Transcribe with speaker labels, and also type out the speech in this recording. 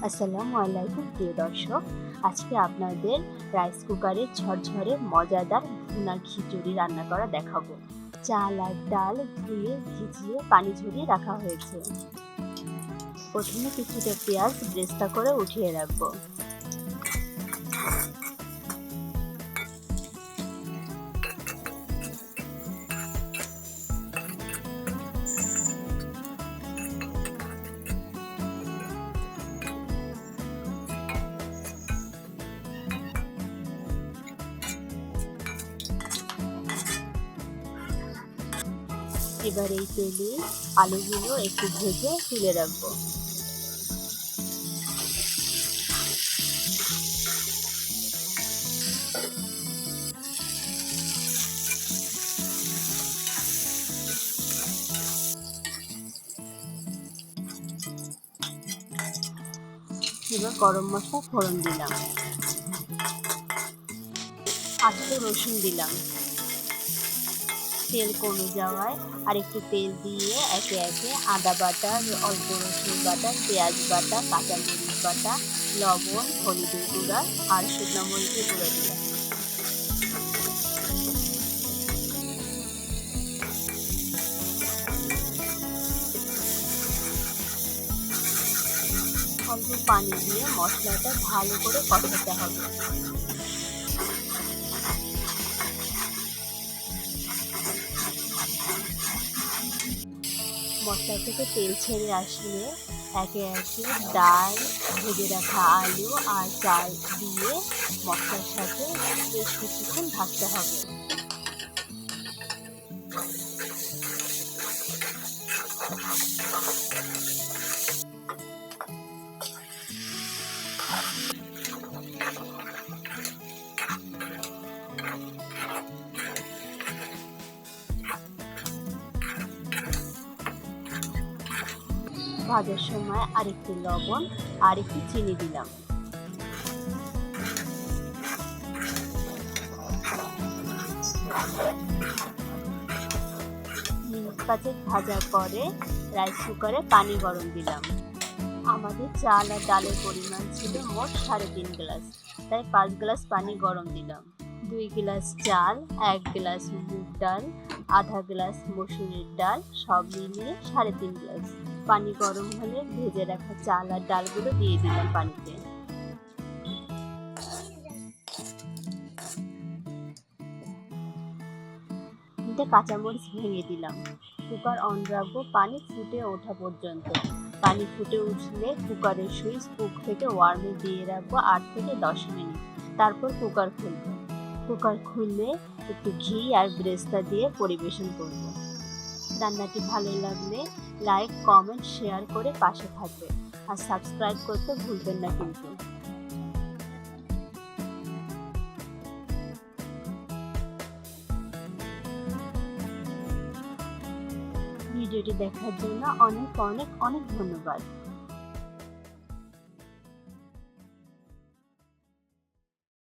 Speaker 1: আসসালামু আলাইকুম প্রিয় দর্শক, আজকে আপনাদের রাইস কুকারে ঝরঝরে মজাদার ভুনা খিচুড়ি রান্না করা দেখাবো। চাল আর ডাল ধুয়ে ভিজিয়ে পানি ঝরিয়ে রাখা হয়েছে। প্রথমে কিছুটা পেঁয়াজ ব্রেস্তা করে উঠিয়ে রাখবো। এবার এই তেলে আলুগুলো একটু ভেজে তুলে রাখবো। এবার গরম মশলা ফোড়ন দিলাম, আস্ত রসুন দিলাম। তেল কমে যাওয়ায় আর একটু তেল দিয়ে একে একে আদা বাটা, অল্প রসুন বাটা, পেঁয়াজ বাটা, কাঁচামরিচ বাটা, লবণ, হলুদের গুঁড়া আর শুকনো মরিচের গুঁড়া দিলাম। অল্প পানি দিয়ে মশলাটা ভালো করে কষাতে হবে। মশলা থেকে তেল ছেড়ে আসলে একে একে ডাল, ভেজে রাখা আলু আর চাল দিয়ে মশলার সাথে বেশ কিছুক্ষণ ভাজতে হবে। ভাজার সময় আরেকটু লবণ আর একটু চিনি দিলাম। মিনিট 5 ভাজার পরে রাইস কুকারে পানি গরম দিলাম। আমাদের চাল আর ডালের পরিমাণ ছিল মোট 3.5 গ্লাস, তাই 5 গ্লাস পানি গরম দিলাম। 2 গ্লাস চাল, 1 গ্লাস মুগ ডাল, আধা গ্লাস মসুরের ডাল, সব মিলিয়ে 3.5 গ্লাস। পানি গরম হলে ভেজে রাখা চাল আর ডালগুলো দিয়ে দিলাম পানিতে। কাঁচামরিচ ভেঙে দিলাম। কুকার অন রাখবো পানি ফুটে ওঠা পর্যন্ত। পানি ফুটে উঠলে কুকারের সুইচ কুক থেকে ওয়ার্মে দিয়ে রাখবো 8 থেকে 10 মিনিট। তারপর কুকার খুলবো। কুকার খুললে একটু ঘি আর ব্রেস্তা দিয়ে পরিবেশন করব। রান্নাটি ভালো লাগলে লাইক, কমেন্ট, শেয়ার করে পাশে থাকবে আর সাবস্ক্রাইব করতে ভুলবেন না কিন্তু। ভিডিওটি দেখার জন্য অনেক অনেক অনেক ধন্যবাদ।